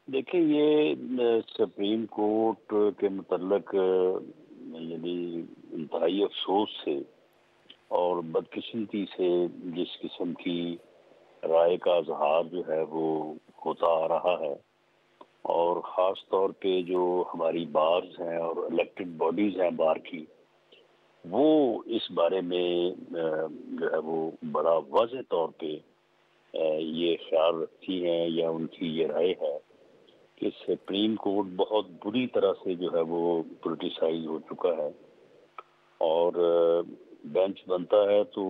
دیکھیں یہ supreme court کے متعلق یعنی انتہائی افسوس سے اور بدقسمتی سے جس قسم کی رائے کا اظہار جو ہے وہ ہوتا آ رہا ہے، اور خاص طور پہ جو ہماری بارز ہیں اور الیکٹڈ باڈیز ہیں بار کی، وہ اس بارے میں جو ہے وہ بڑا واضح طور پہ یہ خیال رکھتی ہیں یا ان کی یہ رائے ہے کہ سپریم کورٹ بہت بری طرح سے جو ہے وہ پولیٹیسائز ہو چکا ہے، اور بینچ بنتا ہے تو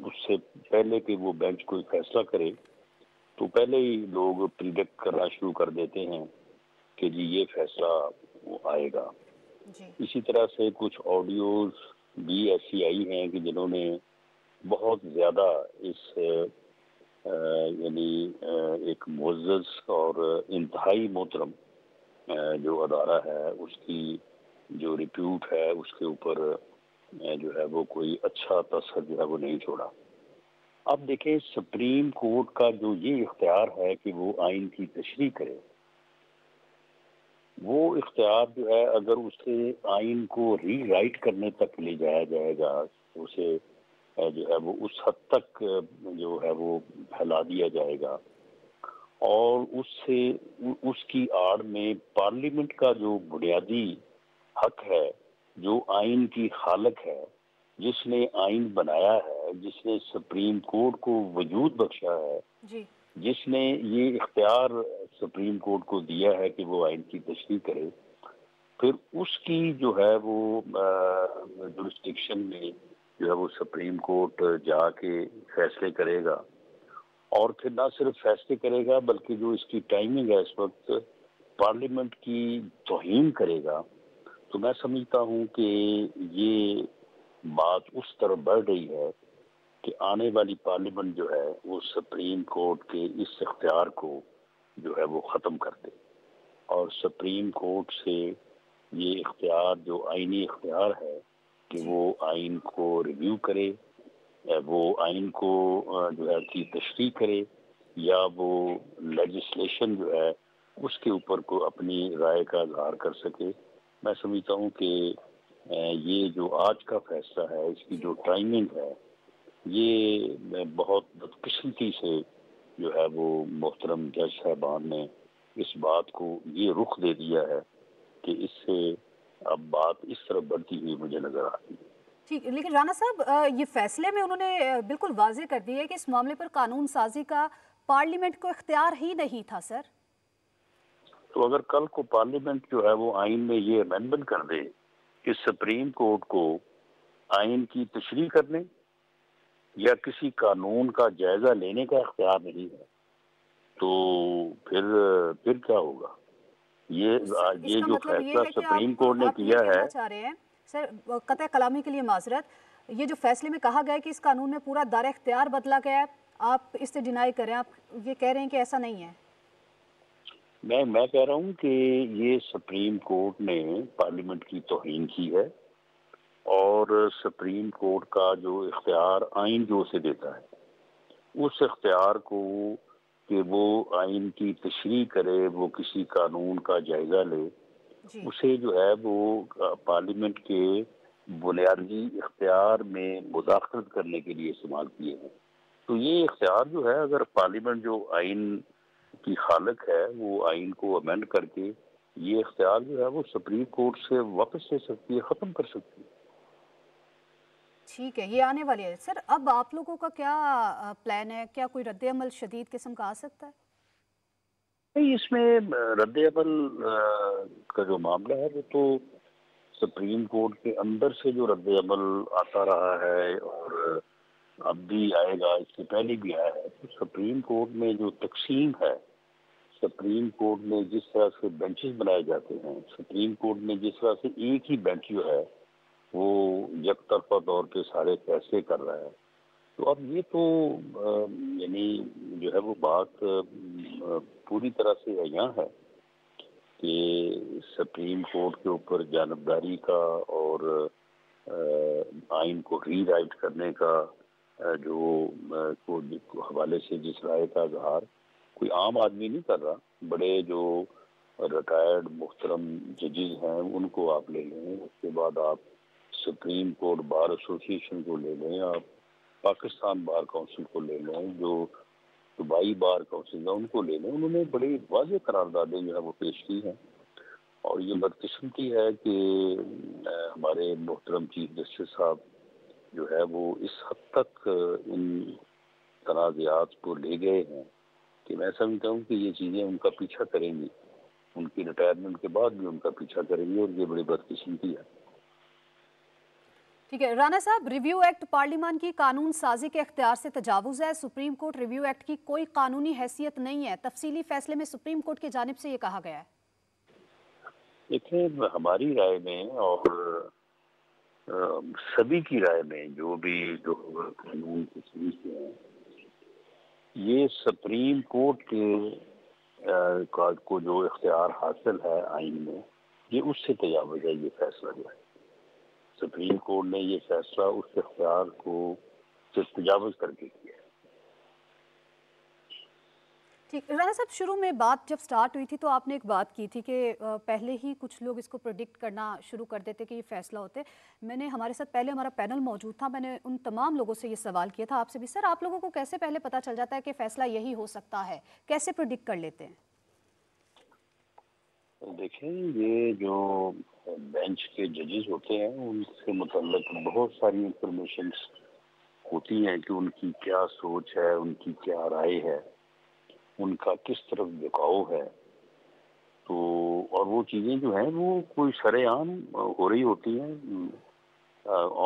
اس سے پہلے کہ وہ بینچ کوئی فیصلہ کرے تو پہلے ہی لوگ پریڈکٹ کرنا شروع کر دیتے ہیں کہ جی یہ فیصلہ آئے گا۔ جی اسی طرح سے کچھ آڈیوز بھی ایسی آئی ہیں کہ جنہوں نے بہت زیادہ اس یعنی ایک معزز اور انتہائی محترم جو ادارہ ہے اس کی جو ریپیوٹ ہے اس کے اوپر جو ہے وہ کوئی اچھا تاثر جو ہے وہ نہیں چھوڑا۔ اب دیکھیں سپریم کورٹ کا جو یہ اختیار ہے کہ وہ آئین کی تشریح کرے، وہ اختیار جو ہے اگر اسے آئین کو ری رائٹ کرنے تک لے جایا جائے گا، اسے جو ہے وہ اس حد تک جو ہے وہ پھیلا دیا جائے گا، اور اس سے اس کی آڑ میں پارلیمنٹ کا جو بنیادی حق ہے، جو آئین کی خالق ہے، جس نے آئین بنایا ہے، جس نے سپریم کورٹ کو وجود بخشا ہے، جی جس نے یہ اختیار سپریم کورٹ کو دیا ہے کہ وہ آئین کی تشریح کرے، پھر اس کی جو ہے وہ جورسڈکشن میں جو ہے وہ سپریم کورٹ جا کے فیصلے کرے گا، اور پھر نہ صرف فیصلے کرے گا بلکہ جو اس کی ٹائمنگ ہے اس وقت پارلیمنٹ کی توہین کرے گا۔ تو میں سمجھتا ہوں کہ یہ بات اس طرف بڑھ رہی ہے کہ آنے والی پارلیمنٹ جو ہے وہ سپریم کورٹ کے اس اختیار کو جو ہے وہ ختم کر دے، اور سپریم کورٹ سے یہ اختیار جو آئینی اختیار ہے کہ جی وہ آئین کو ریویو کرے، وہ آئین کو جو ہے کی تشریح کرے، یا وہ لیجسلیشن جو ہے اس کے اوپر کو اپنی رائے کا اظہار کر سکے۔ میں سمجھتا ہوں کہ یہ جو آج کا فیصلہ ہے، اس کی جی جو ٹائمنگ ہے، یہ بہت بدقسمتی سے جو ہے وہ محترم جج صاحبان نے اس بات کو یہ رخ دے دیا ہے کہ اس سے اب بات اس طرح بڑھتی ہوئی مجھے نظر آتی ہے۔ ٹھیک ہے، لیکن رانا صاحب یہ فیصلے میں انہوں نے بالکل واضح کر دی ہے کہ اس معاملے پر قانون سازی کا پارلیمنٹ کو اختیار ہی نہیں تھا سر۔ تو اگر کل کو پارلیمنٹ جو ہے وہ آئین میں یہ امینڈمنٹ کر دے کہ سپریم کورٹ کو آئین کی تشریح کرنے یا کسی قانون کا جائزہ لینے کا اختیار نہیں ہے، تو پھر کیا ہوگا؟ تو سر اس یہ کا جو مطلب یہ فیصلہ ہے کہ سپریم آپ کورٹ نے آپ یہ کیا ہے، کہنا چاہ رہے ہیں سر، قطع کلامی کے لیے معذرت، یہ جو فیصلے میں کہا گیا ہے کہ اس قانون میں پورا دائرہ اختیار بدلا گیا ہے، آپ اس سے ڈینائی کریں، آپ یہ کہہ رہے ہیں کہ ایسا نہیں ہے؟ میں کہہ رہا ہوں کہ یہ سپریم کورٹ نے پارلیمنٹ کی توہین کی ہے، اور سپریم کورٹ کا جو اختیار آئین جو اسے دیتا ہے، اس اختیار کو کہ وہ آئین کی تشریح کرے، وہ کسی قانون کا جائزہ لے، جی اسے جو ہے وہ پارلیمنٹ کے بنیادی اختیار میں مداخلت کرنے کے لیے استعمال کیے ہیں۔ تو یہ اختیار جو ہے، اگر پارلیمنٹ جو آئین کی خالق ہے وہ آئین کو امینڈ کر کے یہ اختیار جو ہے وہ سپریم کورٹ سے واپس لے سکتی ہے، ختم کر سکتی ہے۔ ٹھیک ہے، یہ آنے والی ہے سر۔ اب آپ لوگوں کا کیا پلان ہے؟ کیا کوئی رد عمل شدید قسم کا آ سکتا ہے؟ نہیں، اس میں رد عمل کا جو معاملہ ہے وہ تو سپریم کورٹ کے اندر سے جو رد عمل آتا رہا ہے اور اب بھی آئے گا، اس سے پہلے بھی آیا ہے، تو سپریم کورٹ میں جو تقسیم ہے، سپریم کورٹ میں جس طرح سے بینچز بنائے جاتے ہیں، سپریم کورٹ میں جس طرح سے ایک ہی بینچ جو ہے وہ یک طرفہ طور پہ سارے فیصلے کر رہا ہے، تو اب یہ تو یعنی جو ہے وہ بات پوری طرح سے یہاں ہے کہ سپریم کورٹ کے اوپر جانبداری کا اور آئین کو ری رائٹ کرنے کا جو حوالے سے جس رائے کا اظہار کوئی عام آدمی نہیں کر رہا، بڑے جو ریٹائرڈ محترم ججز ہیں ان کو آپ لے لیں، اس کے بعد آپ سپریم کورٹ بار ایسوسی ایشن کو لے لیں، آپ پاکستان بار کونسل کو لے لیں، جو دبئی بار کونسل ہے ان کو لے لیں، انہوں نے بڑی واضح قراردادیں جو ہے وہ پیش کی ہیں۔ اور یہ بدقسمتی ہے کہ ہمارے محترم چیف جسٹس صاحب جو ہے وہ اس حد تک ان تنازعات کو لے گئے ہیں کہ میں سمجھتا ہوں کہ یہ چیزیں ان کا پیچھا کریں گی، ان کی ریٹائرمنٹ کے بعد بھی ان کا پیچھا کریں گی، اور یہ بڑی بدقسمتی ہے۔ ٹھیک ہے رانا صاحب، ریویو ایکٹ پارلیمان کی قانون سازی کے اختیار سے تجاوز ہے، سپریم کورٹ ریویو ایکٹ کی کوئی قانونی حیثیت نہیں ہے، تفصیلی فیصلے میں سپریم کورٹ کی جانب سے یہ کہا گیا ہے۔ دیکھیں ہماری رائے میں اور سبھی کی رائے میں جو قانون تصویر سے ہیں، یہ سپریم کورٹ کے کو جو اختیار حاصل ہے آئین میں، یہ اس سے تجاوز ہے۔ یہ فیصلہ جو ہے سپریم کورٹ نے یہ فیصلہ اس اختیار کو تجاوز کر کے کیا ہے۔ ٹھیک رانا صاحب، شروع میں بات جب سٹارٹ ہوئی تھی تو آپ نے ایک بات کی تھی کہ پہلے ہی کچھ لوگ اس کو پریڈکٹ کرنا شروع کر دیتے کہ یہ فیصلہ ہوتے۔ میں نے ہمارے ساتھ پہلے ہمارا پینل موجود تھا، میں نے ان تمام لوگوں سے یہ سوال کیا تھا، آپ سے بھی سر آپ لوگوں کو کیسے پہلے پتہ چل جاتا ہے کہ فیصلہ یہی ہو سکتا ہے، کیسے پریڈکٹ کر لیتے ہیں؟ دیکھیں یہ جو بینچ کے ججز ہوتے ہیں ان سے متعلق بہت ساری انفارمیشنز ہوتی ہیں کہ ان کی کیا سوچ ہے، ان کی کیا رائے ہے، ان کا کس طرف جھکاؤ ہے، تو اور وہ چیزیں جو ہیں وہ کوئی سرے عام ہو رہی ہوتی ہیں۔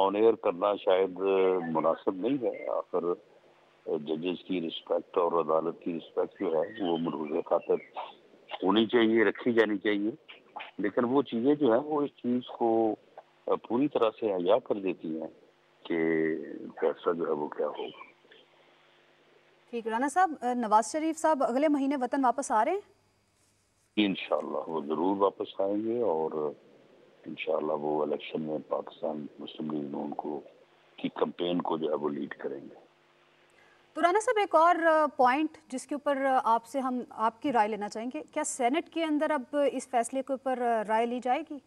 آن ایئر کرنا شاید مناسب نہیں ہے، آخر ججز کی رسپیکٹ اور عدالت کی رسپیکٹ جو ہے وہ ملحوظ خاطر ہونی چاہیے، رکھی جانی چاہیے، لیکن وہ چیزیں جو ہیں وہ اس چیز کو پوری طرح سے احیا کر دیتی ہیں کہ فیصلہ جو ہے وہ کیا ہوگا۔ ٹھیک رانا صاحب، نواز شریف صاحب اگلے مہینے وطن واپس آ رہے ہیں؟ انشاءاللہ وہ ضرور واپس آئیں گے، اور انشاءاللہ وہ الیکشن میں پاکستان مسلم لیگ نون کی کمپین کو جو ہے وہ لیڈ کریں گے۔ تو رانا صاحب ایک اور پوائنٹ جس کے اوپر آپ سے ہم آپ کی رائے لینا چاہیں گے، کیا سینٹ کے اندر اب اس فیصلے کے اوپر رائے لی جائے گی؟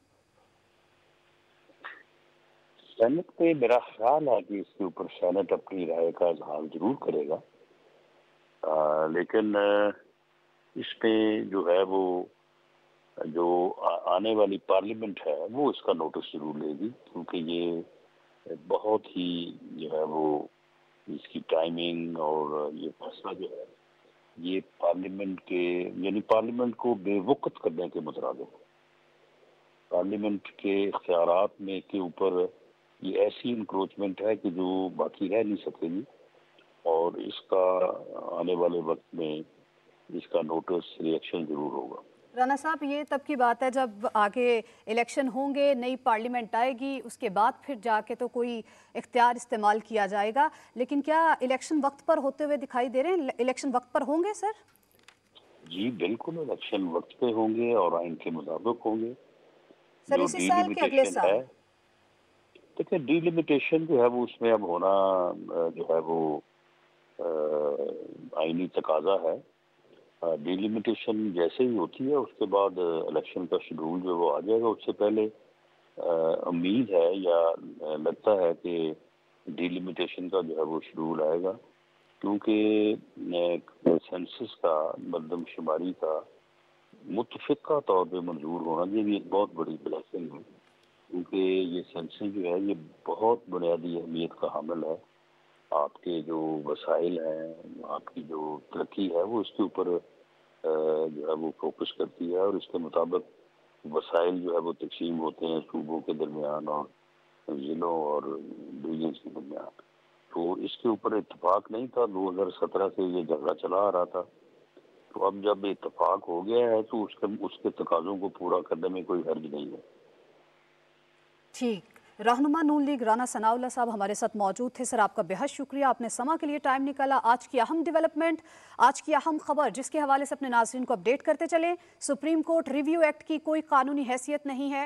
سینٹ پہ میرا خیال ہے کہ اس کے اوپر سینٹ اپنی رائے کا اظہار ضرور کرے گا، لیکن اس پہ جو ہے وہ جو آنے والی پارلیمنٹ ہے وہ اس کا نوٹس ضرور لے گی، کیونکہ یہ بہت ہی جو ہے وہ اس کی ٹائمنگ اور یہ فیصلہ جو ہے یہ پارلیمنٹ کے یعنی پارلیمنٹ کو بے وقت کرنے کے مترادف، پارلیمنٹ کے اختیارات میں کے اوپر یہ ایسی انکروچمنٹ ہے کہ جو باقی رہ نہیں سکے گی، اور اس کا آنے والے وقت میں اس کا نوٹس ریئیکشن ضرور ہوگا۔ رانا صاحب یہ تب کی بات ہے جب آگے الیکشن ہوں گے، نئی پارلیمنٹ آئے گی، اس کے بعد پھر جا کے تو کوئی اختیار استعمال کیا جائے گا، لیکن کیا الیکشن وقت پر ہوتے ہوئے دکھائی دے رہے ہیں؟ الیکشن وقت پر ہوں گے سر؟ جی بالکل الیکشن وقت پہ ہوں گے اور آئین کے مطابق ہوں گے۔ سر جو اسی ڈی سال کے اگلے لمیٹیشن سال؟ ہے، دیکھیں ڈی لمیٹیشن جو ہے وہ اس میں اب ہونا جو ہے وہ آئینی تقاضا ہے۔ ڈی لمیٹیشن جیسے ہی ہوتی ہے اس کے بعد الیکشن کا شیڈول جو وہ آ جائے گا، اس سے پہلے امید ہے یا لگتا ہے کہ ڈی لمیٹیشن کا جو ہے وہ شیڈول آئے گا، کیونکہ سینسس کا مردم شماری کا متفقہ طور پہ منظور ہونا یہ بھی ایک بہت بڑی بلیسنگ ہے، کیونکہ یہ سینسس جو ہے یہ بہت بنیادی اہمیت کا حامل ہے۔ آپ کے جو وسائل ہیں، آپ کی جو ترقی ہے وہ اس کے اوپر جو ہے وہ فوکس کرتی ہے، اور اس کے مطابق وسائل جو ہے وہ تقسیم ہوتے ہیں صوبوں کے درمیان اور ضلعوں اور ڈویژنس کے درمیان۔ تو اس کے اوپر اتفاق نہیں تھا، 2017 سے یہ جھگڑا چلا آ رہا تھا، تو اب جب اتفاق ہو گیا ہے تو اس کے تقاضوں کو پورا کرنے میں کوئی حرج نہیں ہے۔ ٹھیک، رہنما نون لیگ رانا ثناء اللہ صاحب ہمارے ساتھ موجود تھے۔ سر آپ کا بہت شکریہ، آپ نے سما کے لیے ٹائم نکالا۔ آج کی اہم ڈیولپمنٹ، آج کی اہم خبر جس کے حوالے سے اپنے ناظرین کو اپڈیٹ کرتے چلیں، سپریم کورٹ ریویو ایکٹ کی کوئی قانونی حیثیت نہیں ہے،